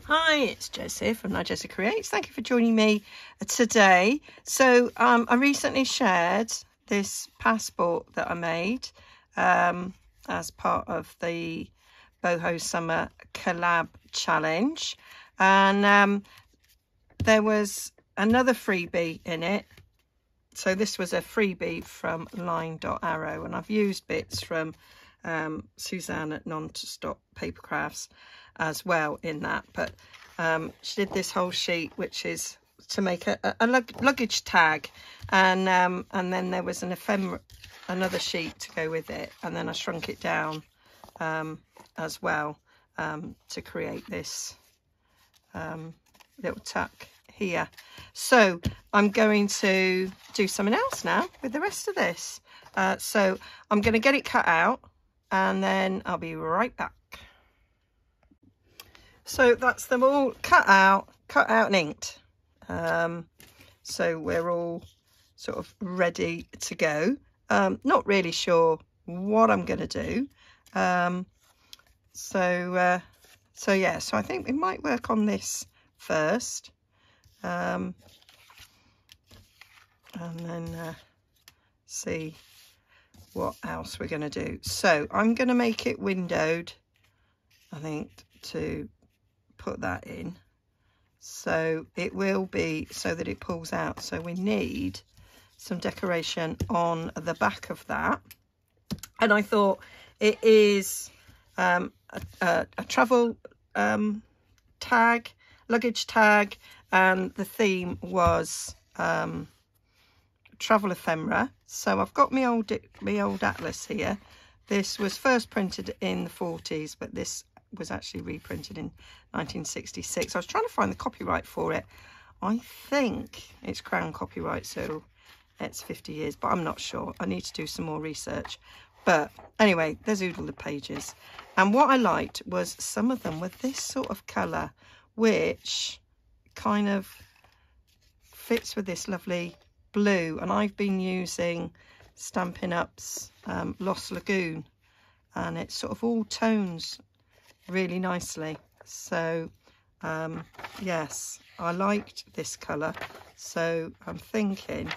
Hi, it's Jess here from Nigezza Creates. Thank you for joining me today. So I recently shared this passport that I made as part of the Boho Summer Collab Challenge, and there was another freebie in it. So this was a freebie from Line.Arrow, and I've used bits from Suzanne at Non-Stop Paper Crafts as well in that, but she did this whole sheet which is to make a luggage tag, and then there was another sheet to go with it, and then I shrunk it down as well to create this little tuck here. So I'm going to do something else now with the rest of this, so I'm going to get it cut out and then I'll be right back. So that's them all cut out and inked. So we're all sort of ready to go. Not really sure what I'm going to do. So yeah, so I think we might work on this first. And then see what else we're going to do. So I'm going to make it windowed, I think, to put that in, so it will be so that it pulls out. So we need some decoration on the back of that, and I thought it is a travel tag, luggage tag, and the theme was travel ephemera. So I've got my old atlas here. This was first printed in the 40s, but this was actually reprinted in 1966. I was trying to find the copyright for it. I think it's Crown copyright, so it's 50 years, but I'm not sure. I need to do some more research. But anyway, there's all the pages. And what I liked was some of them were this sort of colour, which kind of fits with this lovely blue. And I've been using Stampin Up's Lost Lagoon, and it's sort of all tones really nicely. So yes, I liked this colour, so I'm thinking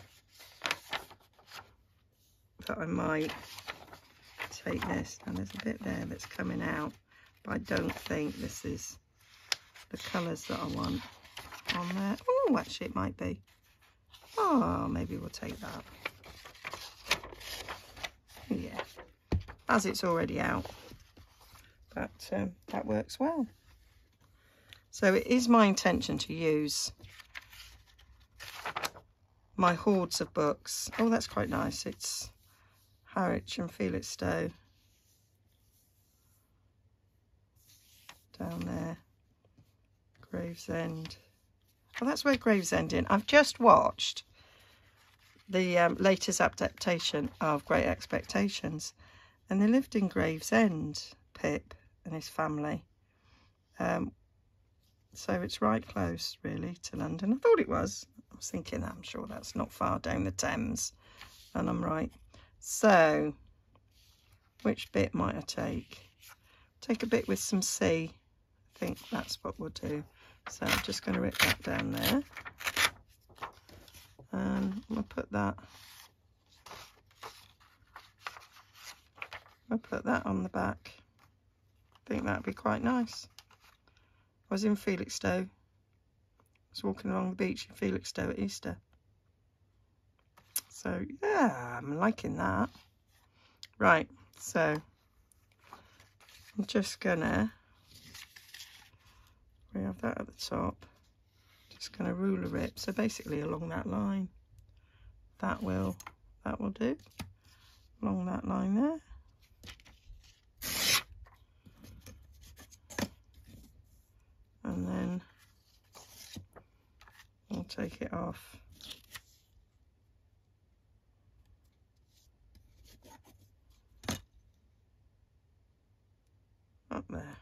that I might take this, and there's a bit there that's coming out, but I don't think this is the colours that I want on there. Oh, actually it might be. Oh, maybe we'll take that. Yeah, as it's already out, that works well. So it is my intention to use my hoards of books. Oh, that's quite nice. It's Harwich and Felixstowe down there. Gravesend. Oh, that's where Gravesend is. I've just watched the latest adaptation of Great Expectations, and they lived in Gravesend, Pip and his family. So it's right close really to London. I thought it was. I was thinking, I'm sure that's not far down the Thames, and I'm right. So which bit might I take? Take a bit with some sea. I think that's what we'll do. So I'm just going to rip that down there, and I'm going to put that, on the back. I think that'd be quite nice. I was in Felixstowe. I was walking along the beach in Felixstowe at Easter. So yeah, I'm liking that. Right, so I'm just gonna, we have that at the top. Just gonna ruler rip. So basically along that line. That will do. Along that line there. And then I'll take it off. Up there.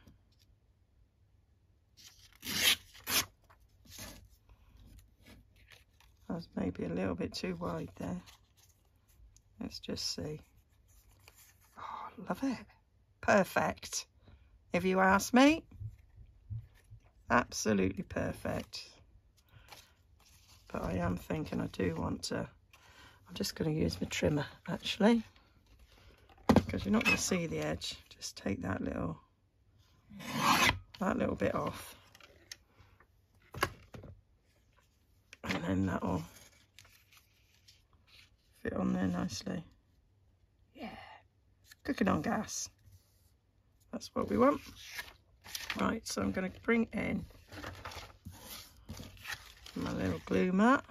That's maybe a little bit too wide there. Let's just see. Oh, love it. Perfect, if you ask me. absolutely perfect. But I am thinking I do want to, I'm just going to use my trimmer actually, because you're not going to see the edge. Just take that little bit off, and then that'll fit on there nicely. Yeah, cooking on gas, that's what we want. Right, so I'm going to bring in my little glue mat.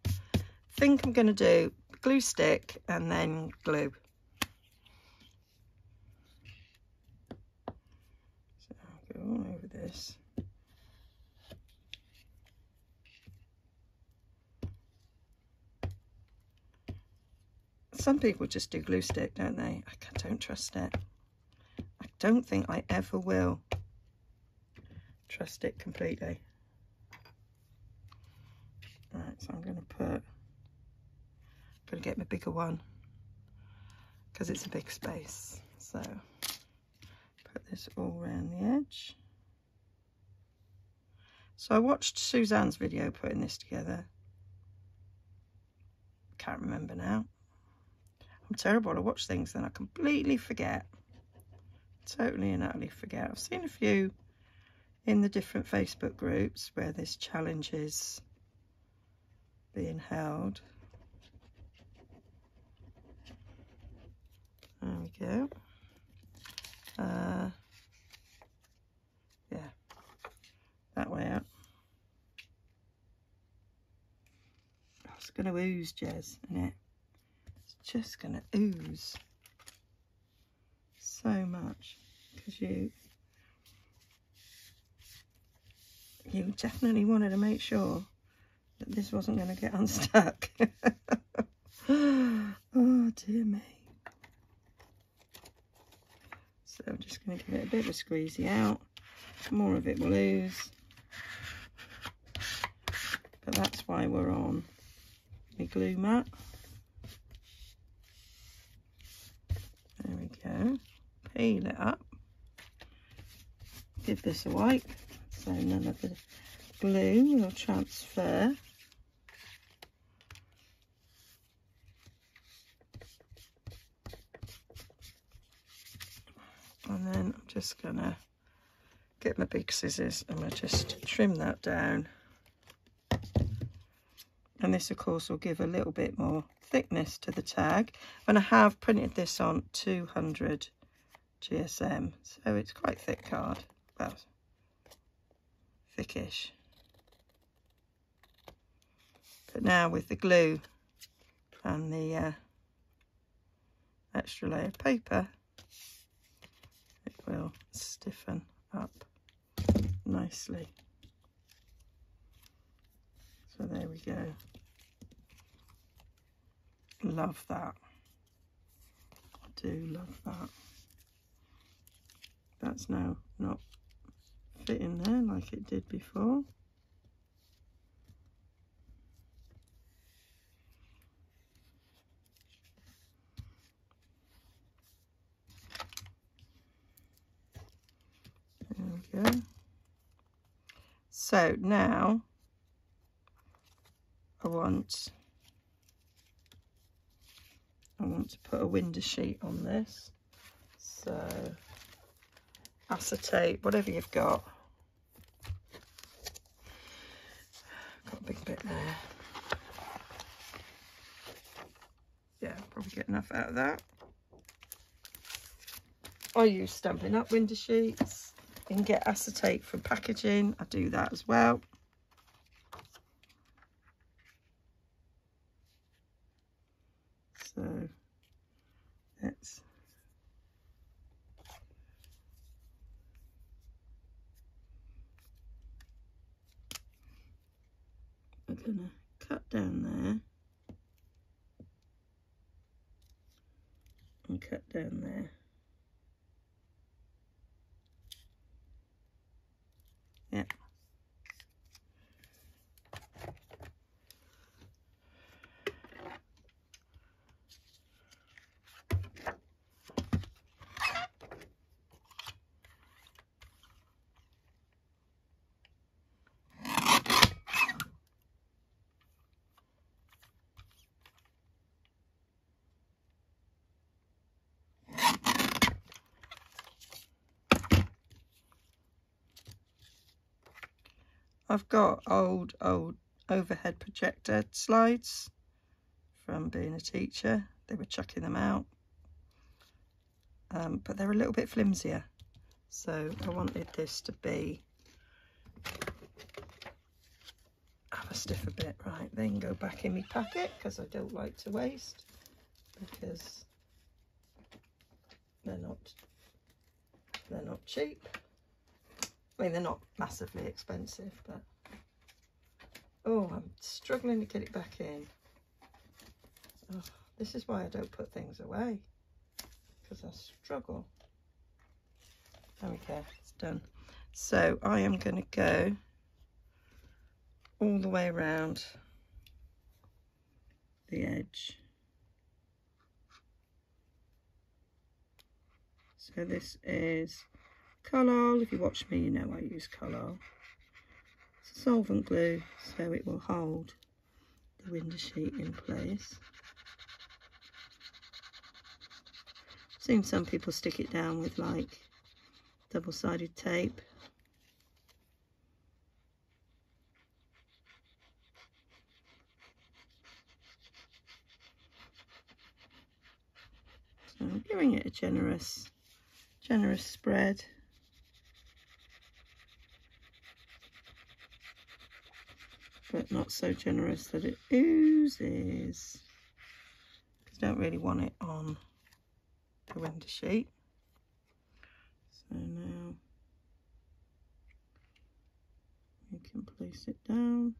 I think I'm going to do glue stick and then glue. So I'll go all over this. Some people just do glue stick, don't they? I don't trust it. I don't think I ever will trust it completely. Right, so I'm going to get my bigger one because it's a big space. So put this all around the edge. So I watched Suzanne's video putting this together. Can't remember now. I'm terrible. I watch things then I completely forget. Totally and utterly forget. I've seen a few in the different Facebook groups where this challenge is being held. There we go. Yeah, that way out. Oh, it's going to ooze, Jez, isn't it? It's just going to ooze so much because you definitely wanted to make sure that this wasn't going to get unstuck. Oh dear me. So I'm just going to give it a bit of a squeezy out. More of it will ooze. But that's why we're on my glue mat. There we go. Peel it up. Give this a wipe so none of the glue will transfer. And then I'm just gonna get my big scissors and I'll just trim that down. And this of course will give a little bit more thickness to the tag. And I have printed this on 200 GSM, so it's quite thick card, well, thickish. But now with the glue and the extra layer of paper, it will stiffen up nicely. So there we go. Love that. I do love that. That's now not fitting there like it did before. There we go. So now I want to put a window sheet on this. So acetate, whatever you've got. Got a big bit there. Yeah, probably get enough out of that. I use Stampin' Up window sheets. You can get acetate from packaging. I do that as well. So let's I'm gonna cut down there and cut down there. Yeah. I've got old overhead projector slides from being a teacher. They were chucking them out, but they're a little bit flimsier, so I wanted this to be have a stiffer bit. Right, they can go back in my packet because I don't like to waste, because they're not cheap. I mean, they're not massively expensive, but oh, I'm struggling to get it back in. Oh, this is why I don't put things away, because I struggle. There we go, it's done. So I am going to go all the way around the edge. So this is Collal. If you watch me, you know I use Collal. It's a solvent glue, so it will hold the window sheet in place. I've seen some people stick it down with like double-sided tape. So I'm giving it a generous spread. But not so generous that it oozes, because I don't really want it on the window sheet. So now you can place it down.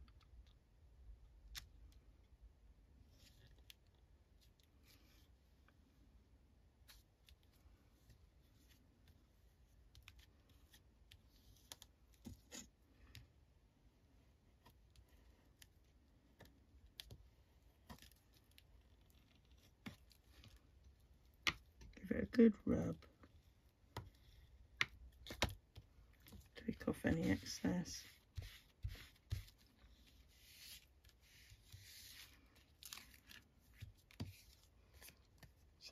Give it a good rub. Take off any excess.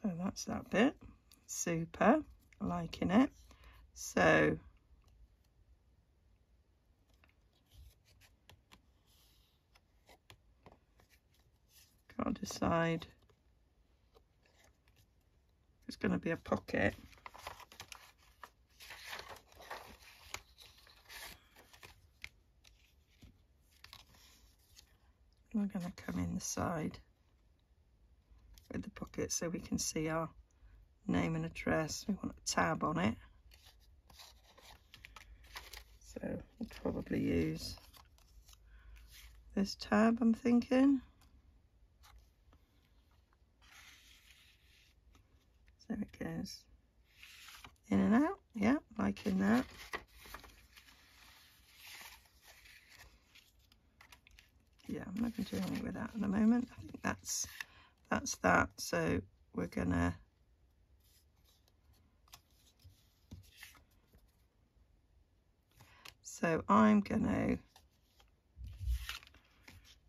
So that's that bit. Super, liking it. So can't decide if it's going to be a pocket. We're going to come in the side with the pocket so we can see our name and address. We want a tab on it, so we'll probably use this tab, I'm thinking. So it goes in and out, yeah, like in that. Yeah, I'm not going to do anything with that at the moment. I think that's that. So we're gonna I'm gonna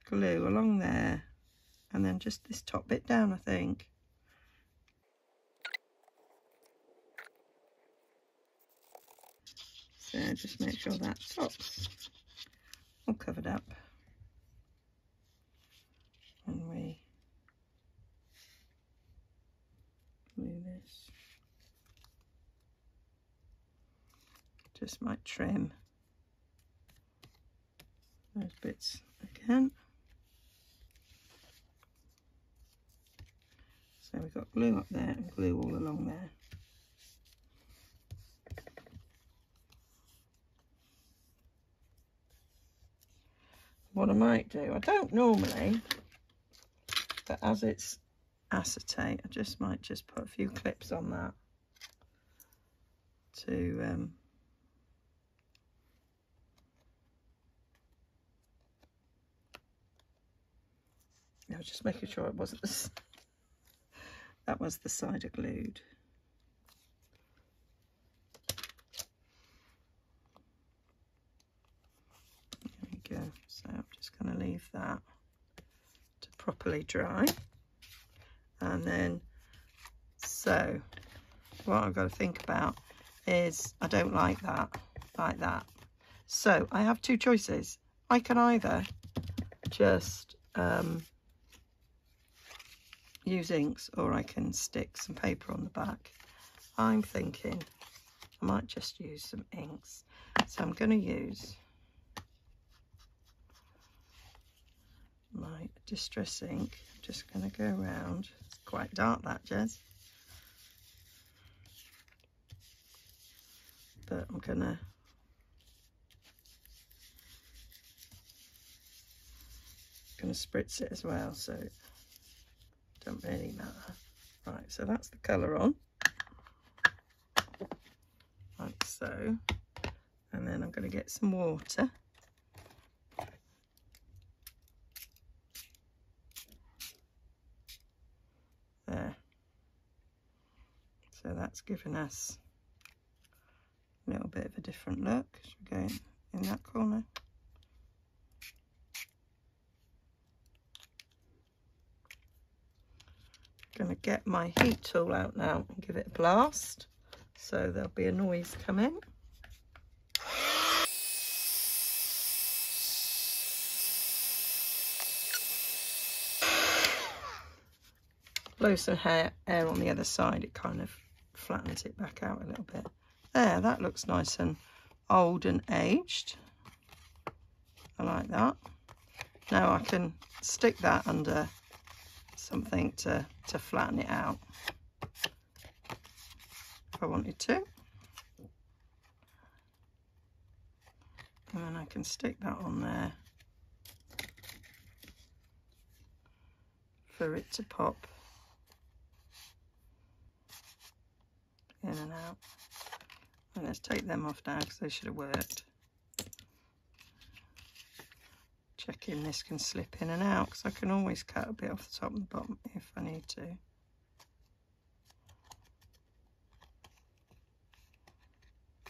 glue along there, and then just this top bit down, I think. So just make sure that top's all covered up. And we glue this. Just might trim those bits again. So we've got glue up there and glue all along there. What I might do, I don't normally, but as it's acetate, I might just put a few clips on that to I was just making sure it wasn't that was the side I glued. There we go. So I'm just going to leave that to properly dry, and then so what I've got to think about is I don't like that like that. So I have two choices. I can either just use inks, or I can stick some paper on the back. I'm thinking I might just use some inks. So I'm going to use my distress ink. I'm just going to go around. It's quite dark, that, Jez. But I'm going to spritz it as well, so it don't really matter. Right, so that's the colour on, like so. And then I'm going to get some water. There. So that's given us a little bit of a different look. Should we go in that corner? Going to get my heat tool out now and give it a blast. So there'll be a noise coming. Blow some air on the other side, it kind of flattens it back out a little bit. There, that looks nice and old and aged. I like that. Now I can stick that under something to flatten it out if I wanted to. And then I can stick that on there for it to pop in and out. And let's take them off now because they should have worked. Checking this can slip in and out because I can always cut a bit off the top and the bottom if I need to.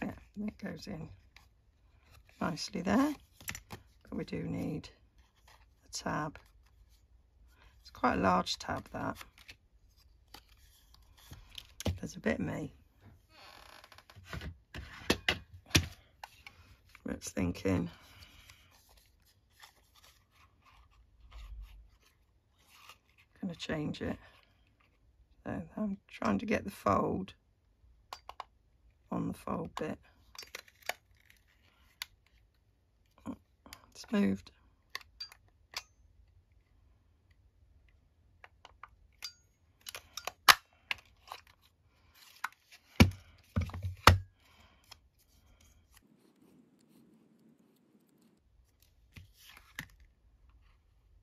Yeah, it goes in nicely there. But we do need a tab. It's quite a large tab, that. There's a bit of me. It's thinking I'm going to change it. So I'm trying to get the fold on the fold bit. Oh, it's moved.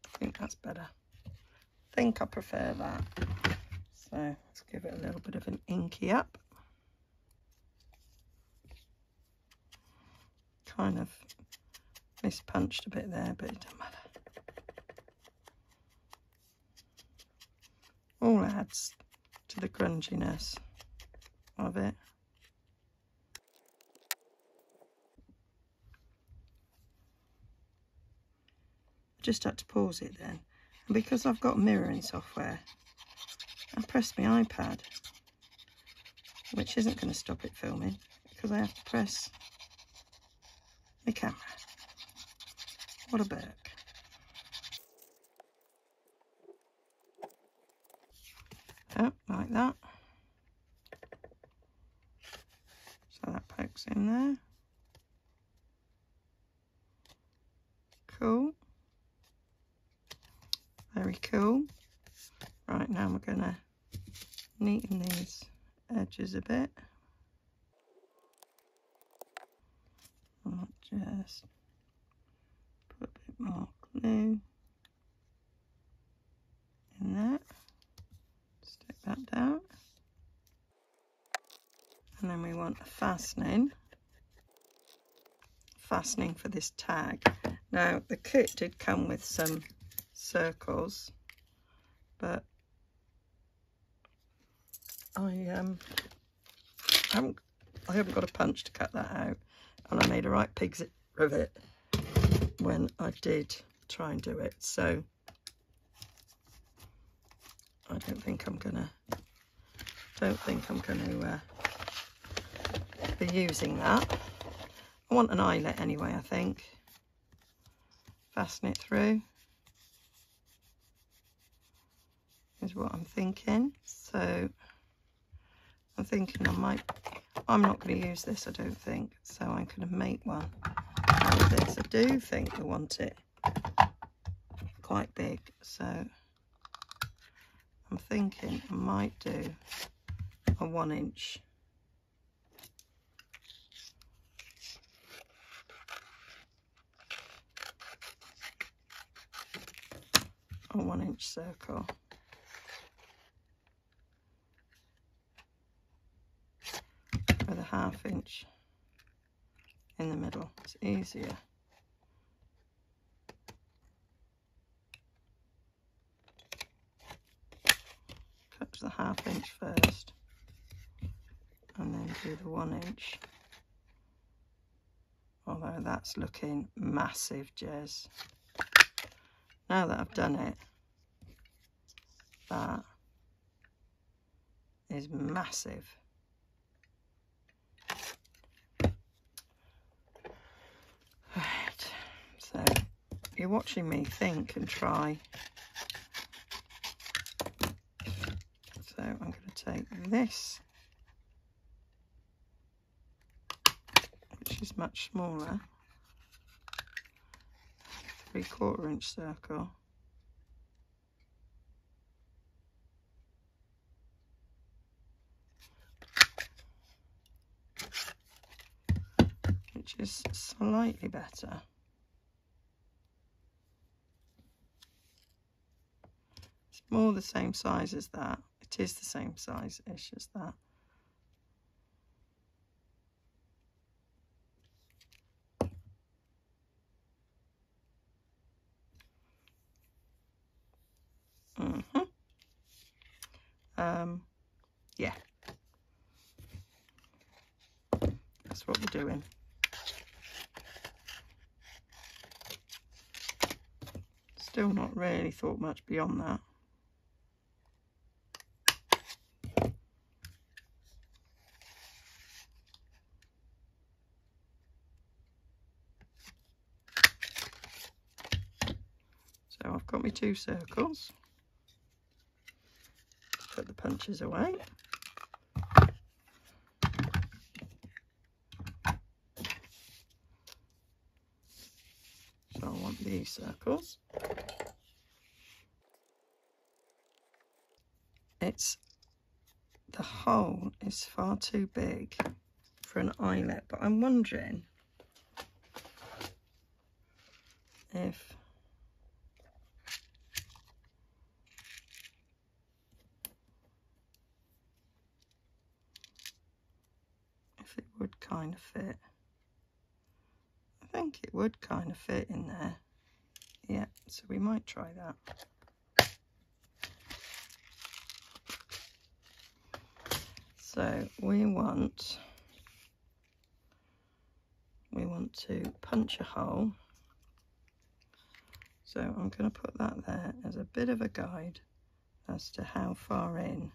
I think that's better. I think I prefer that. So let's give it a little bit of an inky up. Kind of mispunched a bit there, but it doesn't matter. All adds to the grunginess of it. Just had to pause it then, and because I've got mirroring software, I pressed my iPad, which isn't going to stop it filming because I have to press my camera. What a berk. Oh, like that. So that pokes in there. Cool. Very cool. Right, now we're going to neaten these edges a bit. I'll just put a bit more glue in there. Stick that down. And then we want a fastening for this tag. Now the kit did come with some circles, but I haven't got a punch to cut that out, and I made a right pig's of it when I did try and do it, so I don't think I'm gonna be using that. I want an eyelet anyway, I think. Fasten it through is what I'm thinking. So I'm thinking I'm not going to use this, I don't think. So I'm going to make one out of this. I do think I want it quite big. So I'm thinking I might do a 1 inch. A 1 inch circle. With a 1/2 inch in the middle. It's easier. Cut to the 1/2 inch first and then do the 1 inch. Although that's looking massive, Jez. Now that I've done it, that is massive. Right, so you're watching me think and try. So I'm going to take this, which is much smaller, 3/4 inch circle. Which is slightly better. It's more the same size as that. It is the same size-ish as that. Yeah. That's what we're doing. Still not really thought much beyond that. So I've got my 2 circles. Put the punches away. So I want these circles. The hole is far too big for an eyelet, but I'm wondering if it would kind of fit. I think it would kind of fit in there. Yeah, so we might try that. So we want to punch a hole. So I'm going to put that there as a bit of a guide as to how far in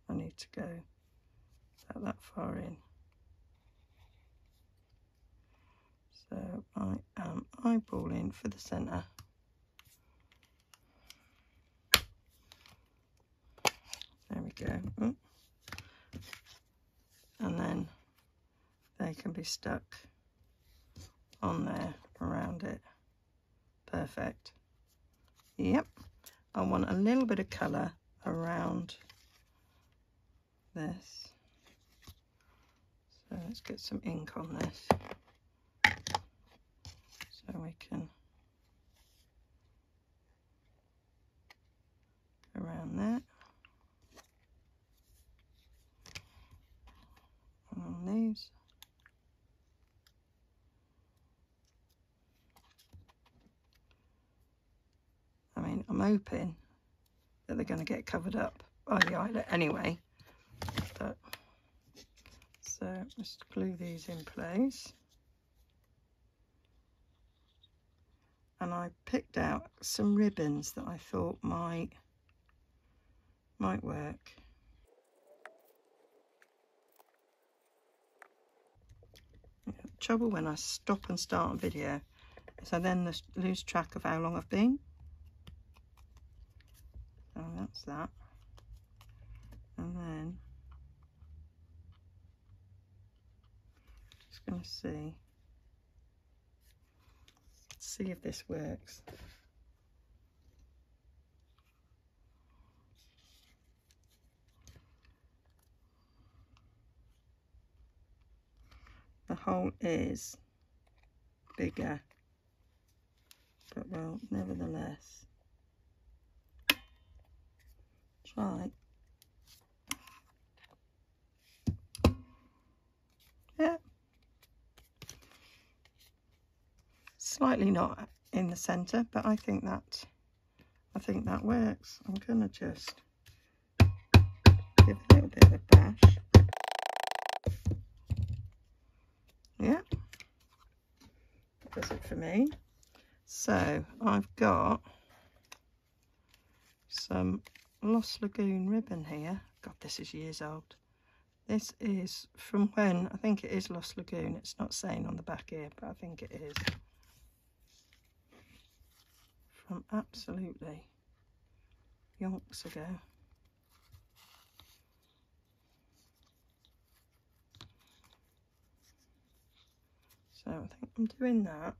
I need to go. About that far in. So I am eyeballing for the centre. There we go. Oh. And then they can be stuck on there around it. Perfect. Yep. I want a little bit of colour around this. So let's get some ink on this. So we can go around there. And on these. I mean, I'm hoping that they're going to get covered up by the eyelet anyway. But so let's glue these in place. And I picked out some ribbons that I thought might work. trouble when I stop and start a video is I then lose track of how long I've been. So that's that. And then just going to see if this works. The hole is bigger, but well, nevertheless, try. Yeah, slightly not in the center, but I think that works. I'm gonna just give a little bit of a bash. Yeah, that does it for me. So I've got some Lost Lagoon ribbon here. God, this is years old. This is from when, I think it is Lost Lagoon. It's not saying on the back here, but I think it is. From absolutely yonks ago. So I think I'm doing that.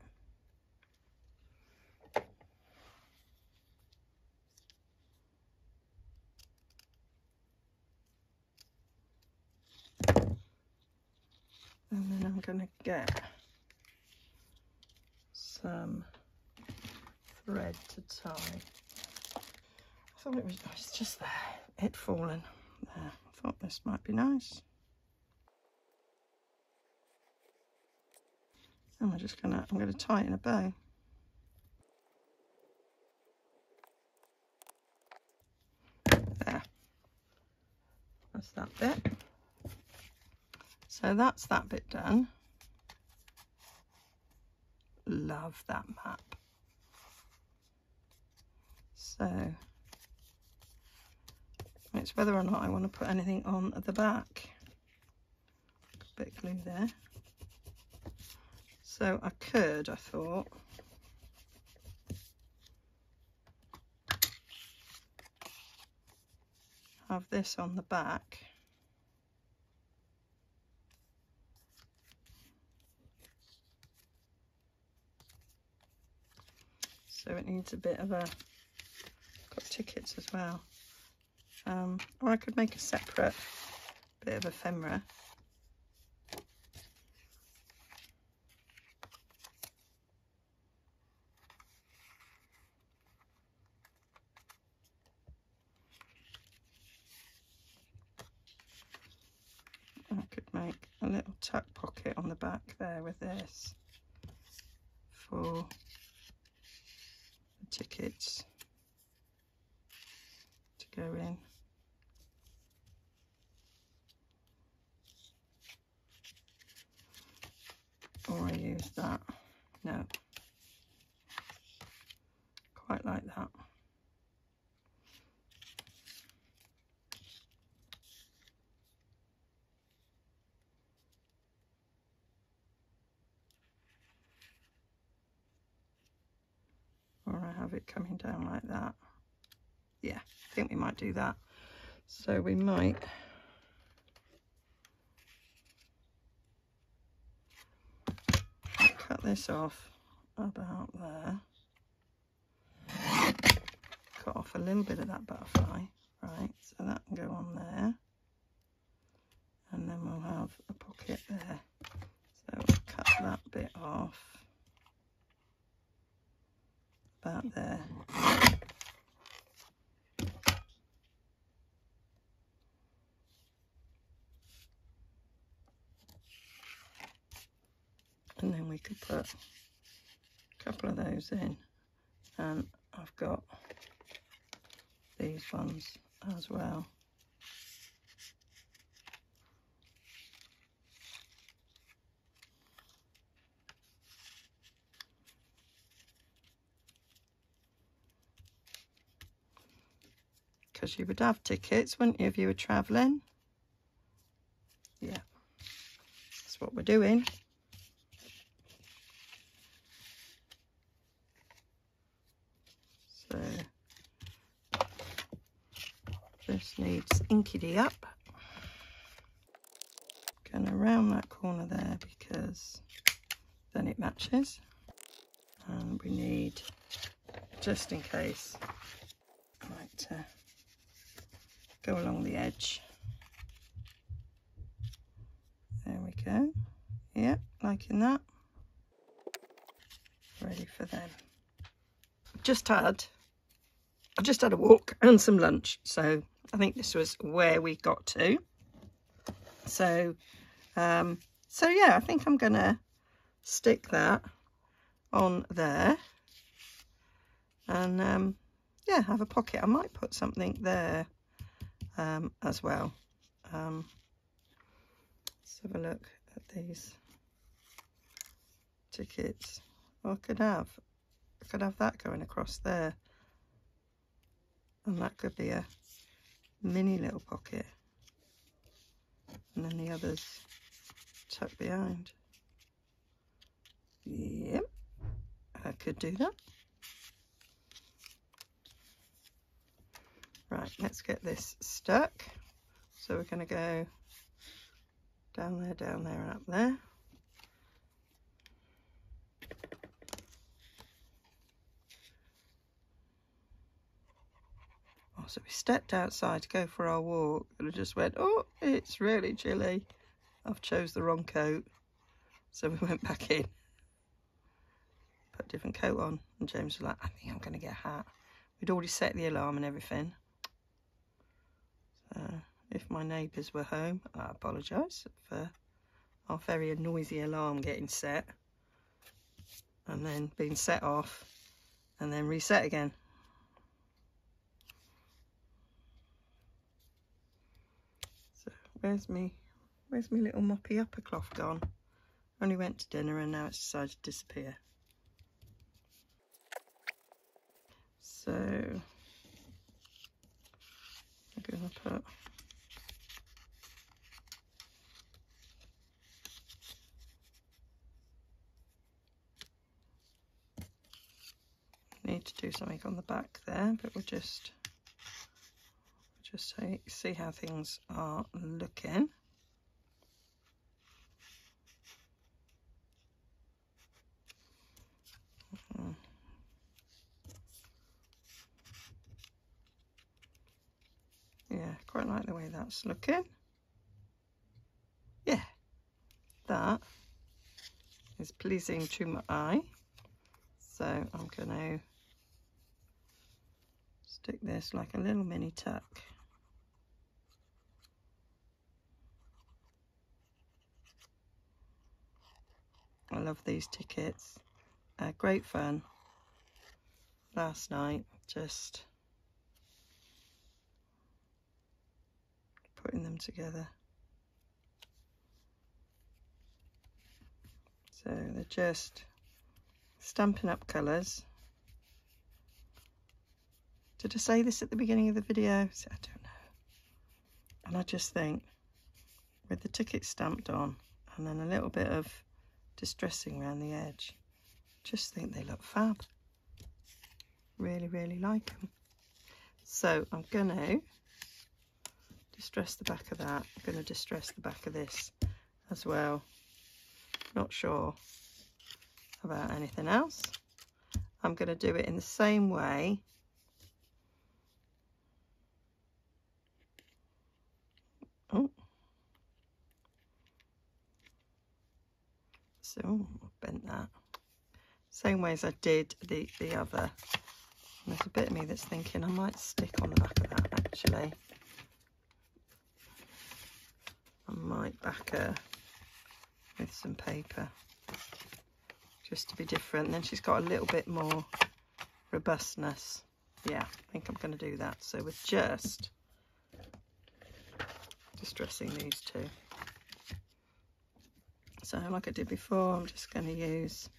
And then I'm going to get some thread to tie. I thought it was just there. It'd fallen there. I thought this might be nice. And I'm going to tie it in a bow. There. That's that bit. So that's that bit done. Love that map. So it's whether or not I want to put anything on at the back. A bit of glue there. So I thought, have this on the back. So it needs a bit of got tickets as well. Or I could make a separate bit of ephemera. I could make a little tuck pocket on the back there with this for the tickets to go in. Or I use that. No. Quite like that. Or I have it coming down like that. Yeah, I think we might do that. So we might cut this off about there. Cut off a little bit of that butterfly, right? So that can go on there. And then we'll have a pocket there. So we'll cut that bit off about there. And then we could put a couple of those in. And I've got these ones as well. Because you would have tickets, wouldn't you, if you were travelling? Yeah, that's what we're doing. just needs inkedy up. Going around that corner there because then it matches. And we need, just in case, I like to go along the edge. There we go. Yep, liking that. Ready for them. I've just had a walk and some lunch, so I think this was where we got to. So yeah, I think I'm gonna stick that on there, and yeah, have a pocket. I might put something there as well. Let's have a look at these tickets. I could have that going across there, and that could be a mini little pocket, and then the others tucked behind. Yep, I could do that. Right, let's get this stuck. So we're going to go down there, and up there. Oh, so we stepped outside to go for our walk, and I just went, oh, it's really chilly. I've chose the wrong coat. So we went back in, put a different coat on, and James was like, I think I'm going to get a hat. We'd already set the alarm and everything. So if my neighbours were home, I apologise for our very noisy alarm getting set and then being set off and then reset again. So where's me little moppy upper cloth gone? Only went to dinner and now it's decided to disappear. So I'm going to put need to do something on the back there, but we'll just see how things are looking. Yeah, quite like the way that's looking. Yeah, that is pleasing to my eye. So I'm going to stick this like a little mini tuck. I love these tickets. Great fun. Last night, just putting them together. So they're just Stampin' Up colours. Did I say this at the beginning of the video? I don't know. And I just think, with the ticket stamped on and then a little bit of distressing around the edge, just think they look fab. Really, really like them. So I'm going to distress the back of that. I'm going to distress the back of this as well. Not sure about anything else. I'm going to do it in the same way. Oh. So I've bent that. Same way as I did the other. And there's a bit of me that's thinking I might stick on the back of that actually. I might back her with some paper just to be different. And then she's got a little bit more robustness. Yeah, I think I'm going to do that. So we're just distressing these two. So like I did before, I'm just going to use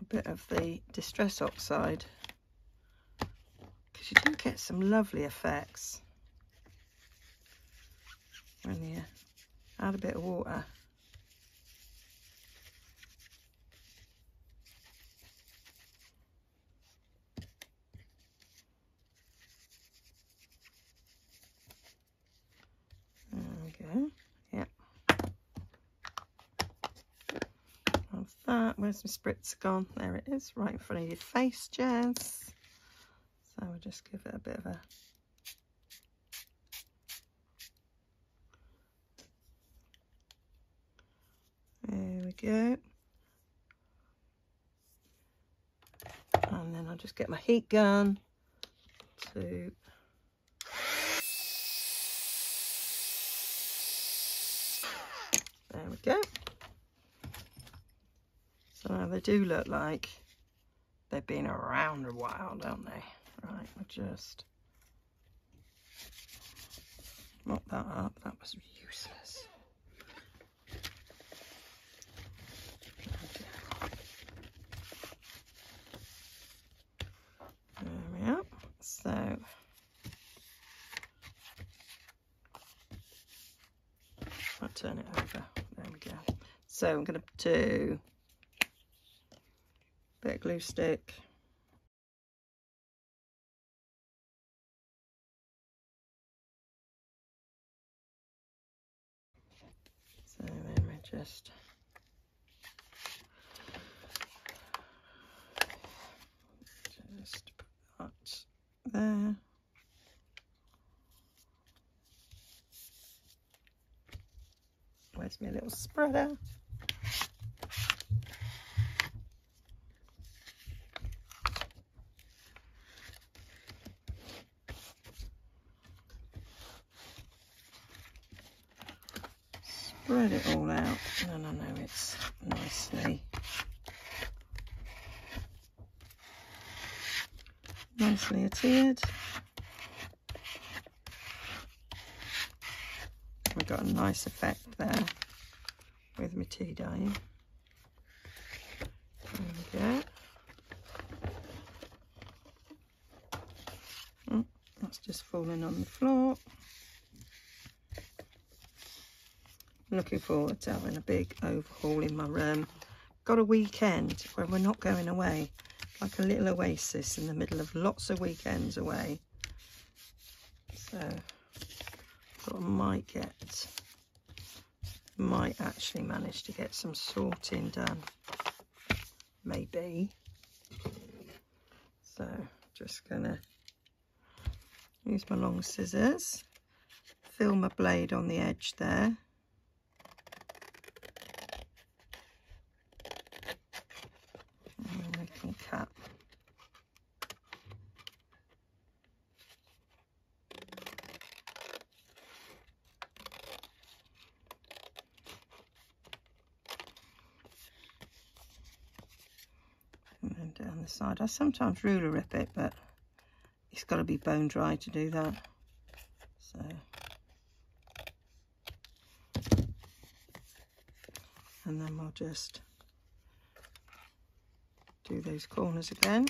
a bit of the Distress Oxide because you do get some lovely effects when you add a bit of water. Yeah. Of that. Where's my spritzer gone? There it is, right in front of your face, Jess. So we'll just give it a bit of a... There we go. And then I'll just get my heat gun to... There we go. So now they do look like they've been around a while, don't they? Right, we'll just mop that up. That was useless. There we are. So I'll turn it over. There we go. So I'm going to do a bit of glue stick. So then we just put that there. Where's my little spreader? Spread it all out. No, it's nicely adhered. We've got a nice effect there with my tea dye. There we go. Oh, that's just falling on the floor. Looking forward to having a big overhaul in my room. Got a weekend where we're not going away, like a little oasis in the middle of lots of weekends away. So thought I might actually manage to get some sorting done, maybe. So just gonna use my long scissors, fill my blade on the edge there. Cap. And then down the side. I sometimes ruler rip it, but it's got to be bone dry to do that. So and then we'll just do those corners again.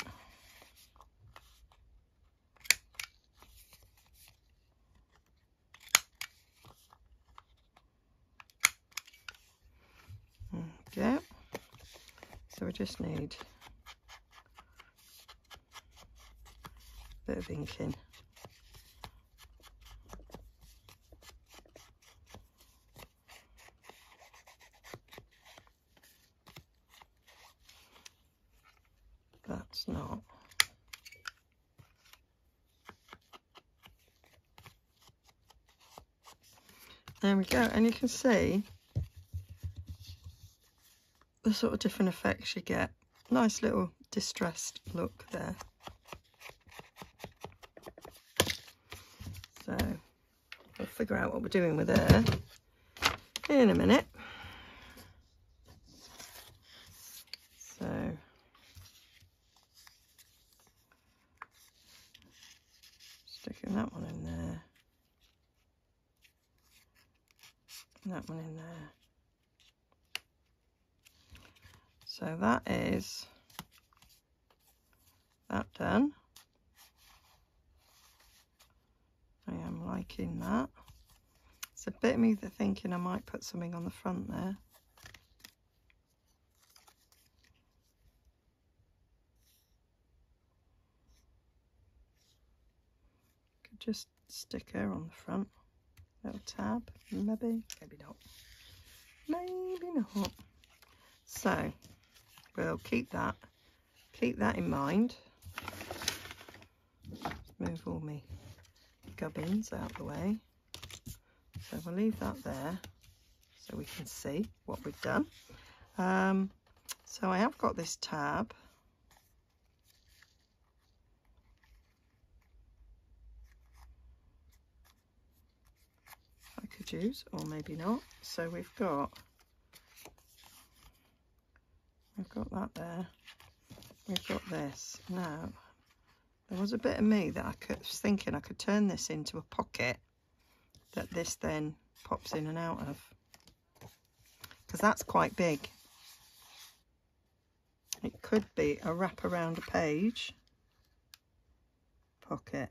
Okay, so we just need a bit of inking. That's not. There we go, and you can see the sort of different effects you get. Nice little distressed look there. So we'll figure out what we're doing with her in a minute. So sticking that one in there, and that one in there. So that is that done. I am liking that. It's a bit of me thinking I might put something on the front there. Could just stick her on the front. little tab, maybe not, maybe not. So we'll keep that in mind. Move all my gubbins out the way. So we'll leave that there so we can see what we've done. So I have got this tab. I could use, or maybe not. So we've got that there. We've got this. Now, there was a bit of me that was thinking I could turn this into a pocket that this then pops in and out of, because that's quite big. It could be a wrap around a page pocket.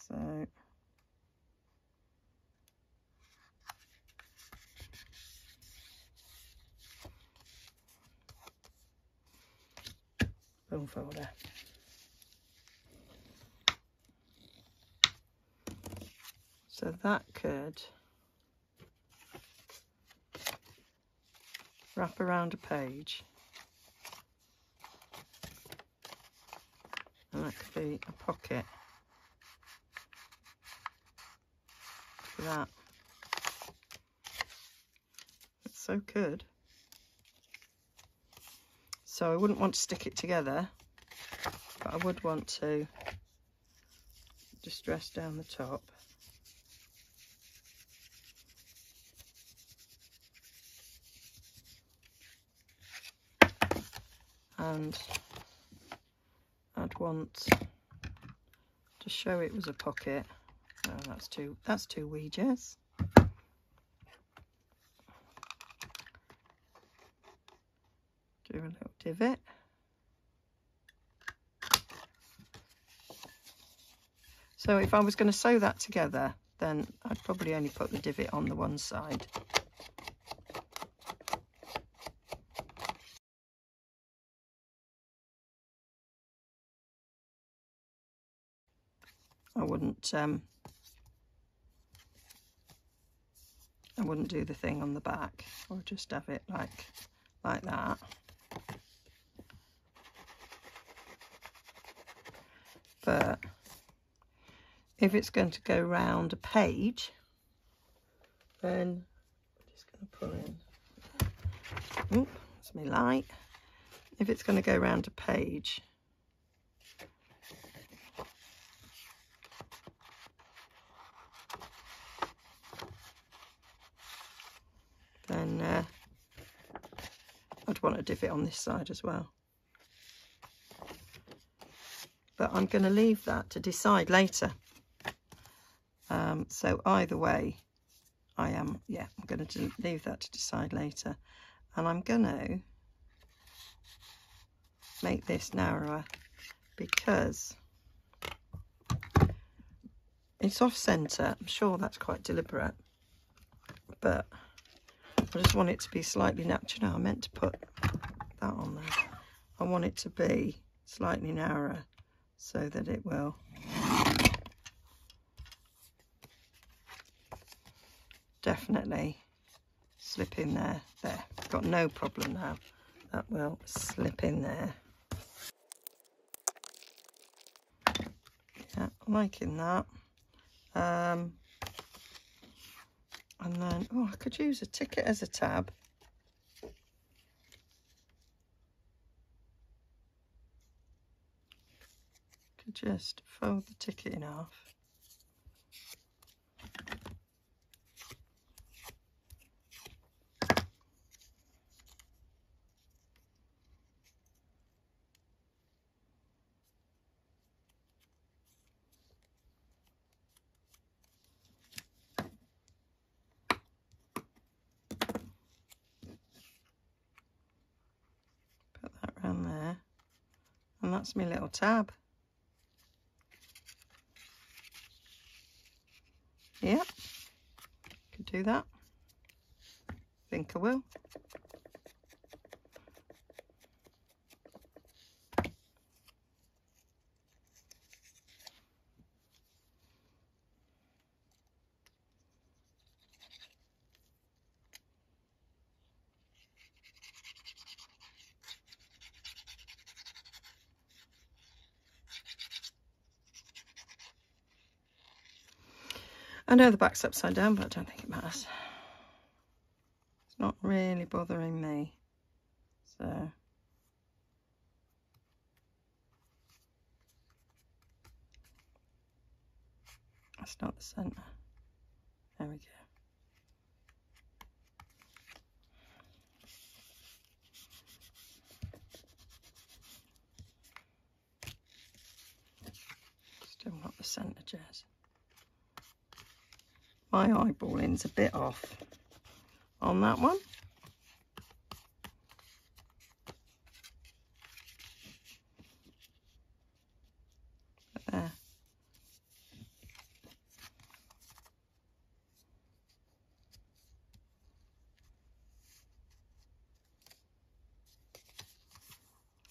So bone folder. So that could wrap around a page, and that could be a pocket for that. It so could. So I wouldn't want to stick it together, but I would want to distress down the top. And I'd want to show it was a pocket. Oh, that's too wee, Jess. Do a little divot. So if I was going to sew that together, then I'd probably only put the divot on the one side. I wouldn't do the thing on the back, or just have it like that. But if it's going to go round a page, then I'm just going to pull in. Oop, that's my light. If it's going to go round a page, then I'd want a divot on this side as well. But I'm going to leave that to decide later. So either way, I'm going to leave that to decide later. And I'm going to make this narrower because it's off centre. I'm sure that's quite deliberate, but I just want it to be slightly natural. I meant to put that on there. I want it to be slightly narrower so that it will definitely slip in there. There, got no problem now. That will slip in there. Yeah, liking that. And then, oh, I could use a ticket as a tab. Could just fold the ticket in half. Put that around there. And that's my little tab. Yep, could do that. Think I will. I know the back's upside down, but I don't think it matters. It's not really bothering me. So that's not the centre. There we go. Still not the centre, Jez. My eyeballing's a bit off on that one. But there.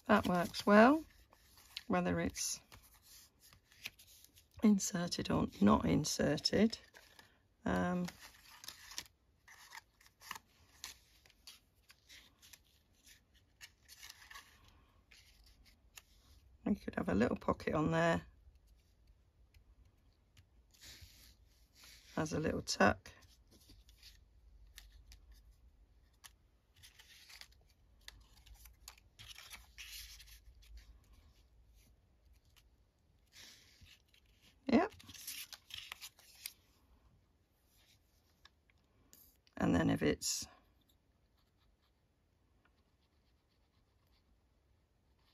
That works well, whether it's inserted or not inserted. We could have a little pocket on there as a little tuck. Yep. And then if it's,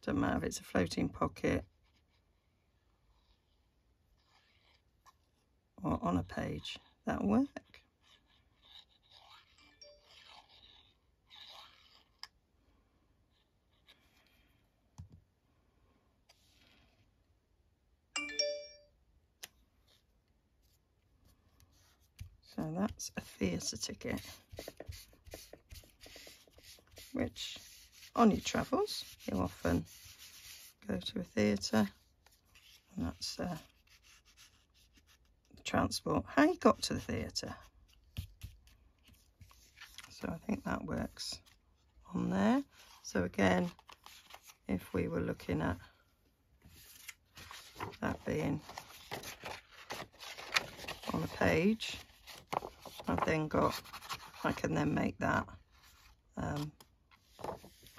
doesn't matter if it's a floating pocket or on a page, that'll work. So that's a theatre ticket, which on your travels you'll often go to a theatre, and that's the transport, how you got to the theatre. So I think that works on there. So again, if we were looking at that being on a page, I've then got, I can then make that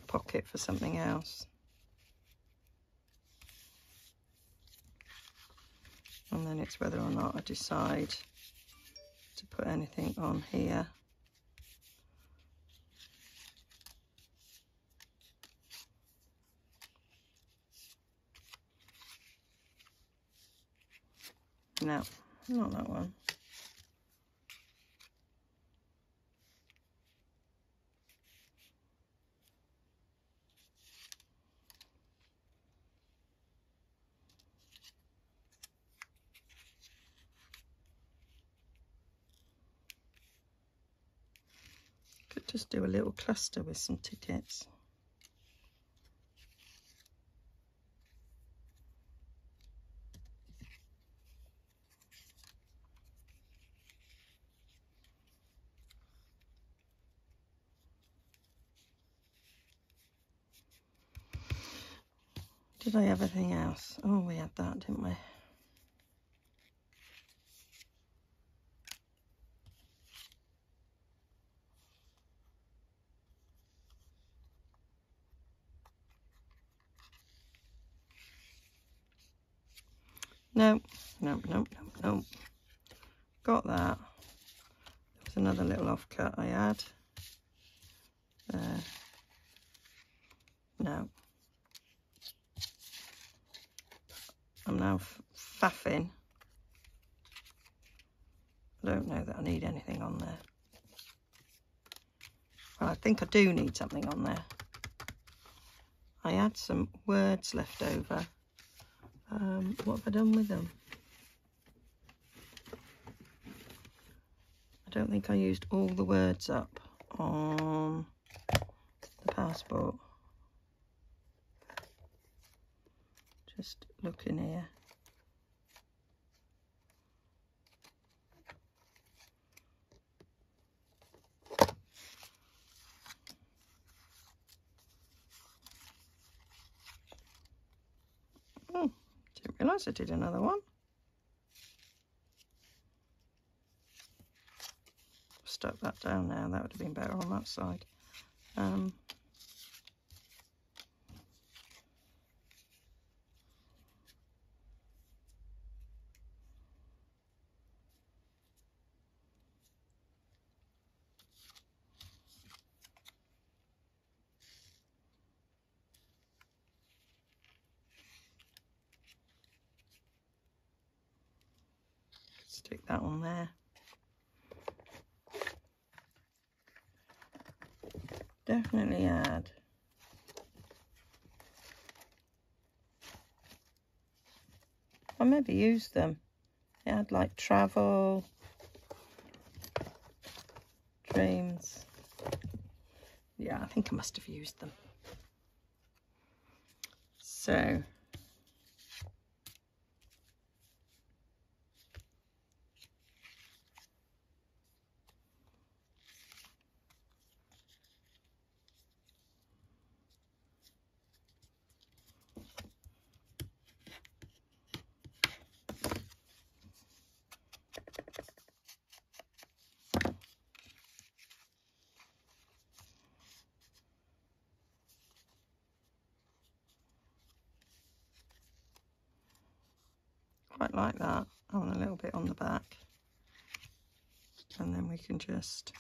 pocket for something else. And then it's whether or not I decide to put anything on here. No, not that one. Could just do a little cluster with some tickets. Did I have anything else? Oh, we had that, didn't we? No, no, no, no, no. Got that. There was another little offcut I had. No. I'm now faffing. I don't know that I need anything on there. Well, I think I do need something on there. I had some words left over. What have I done with them? I don't think I used all the words up on the passport. Just looking here. Oh, didn't realise I did another one. that down now. That would have been better on that side. Stick that on there. Definitely add. I maybe use them. Add like travel, dreams. Yeah, I think I must have used them. So quite like that. I want a little bit on the back, and then we can just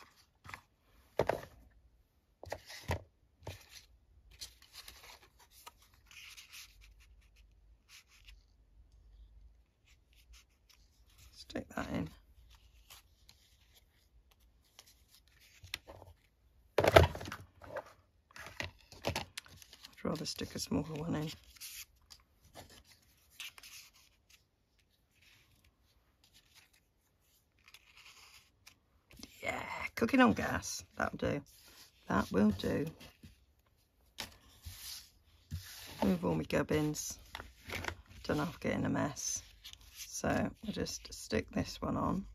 stick that in. I'd rather stick a smaller one in. Yeah, cooking on gas. That'll do. That will do. Move all my gubbins. Don't have to get in a mess. So I'll just stick this one on.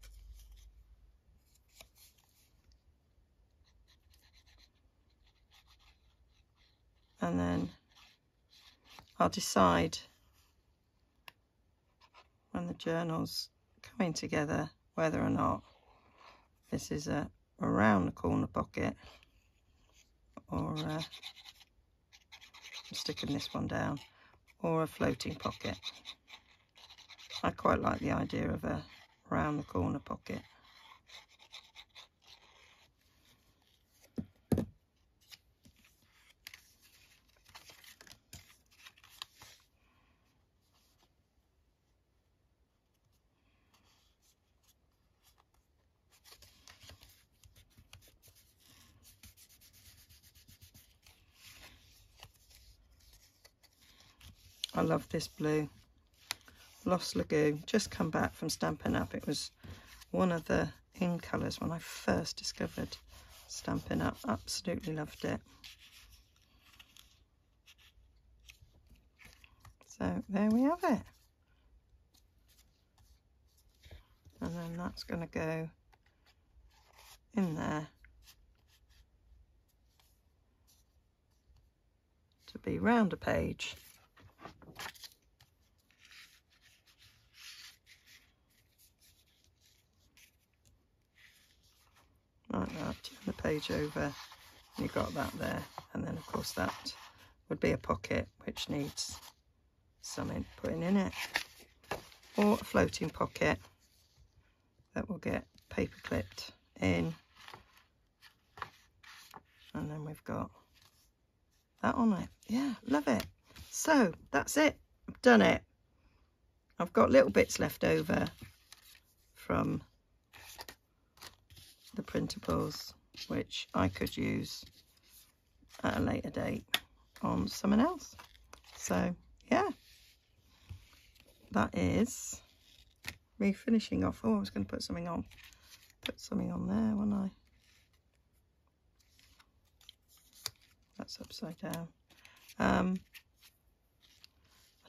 And then I'll decide when the journal's coming together whether or not this is a around the corner pocket or I'm sticking this one down, or a floating pocket. I quite like the idea of a round the corner pocket. I love this blue. Lost Lagoon, just come back from Stampin' Up. It was one of the in colours when I first discovered Stampin' Up. Absolutely loved it. So there we have it. And then that's going to go in there to be round a page. Like that, turn the page over, you got that there, and then of course that would be a pocket which needs something putting in it, or a floating pocket that will get paper clipped in, and then we've got that on it. Yeah, love it. So that's it, I've done it. I've got little bits left over from the printables which I could use at a later date on someone else. So yeah, that is me finishing off. Oh, I was going to put something on there, wasn't I? That's upside down. I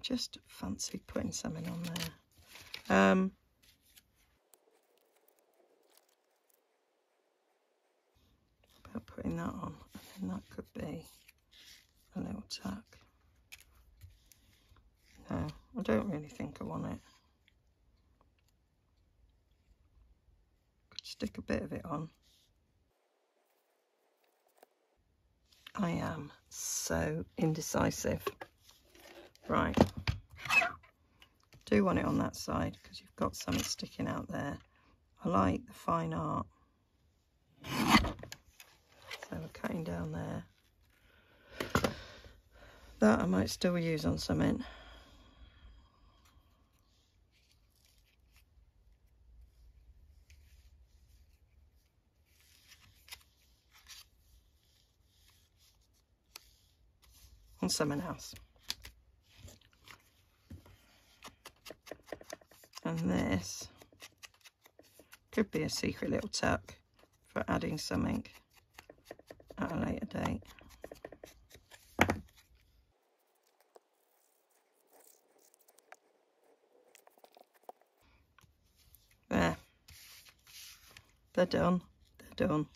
just fancy putting something on there. About putting that on, and that could be a little tack. No, I don't really think I want it. Could stick a bit of it on. I am so indecisive. Right. Do want it on that side because you've got something sticking out there. I like the fine art. So we're cutting down there. That I might still use on something. On something else. And this could be a secret little tuck for adding something at a later date. There. They're done. They're done.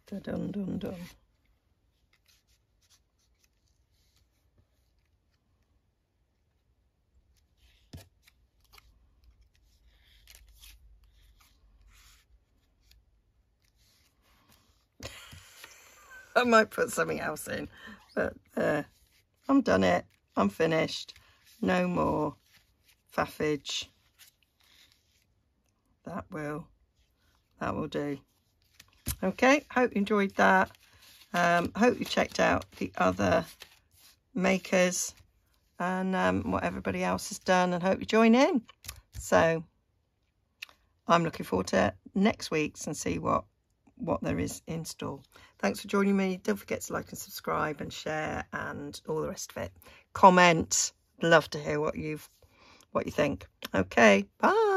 They're done, done, done. I might put something else in, but I'm done it. I'm finished. No more faffage. That will do. Okay, hope you enjoyed that. Hope you checked out the other makers and what everybody else has done, and hope you join in. So I'm looking forward to next week's and see what there is in store. Thanks for joining me. Don't forget to like and subscribe and share and all the rest of it. Comment. Love to hear what you think. Okay, bye.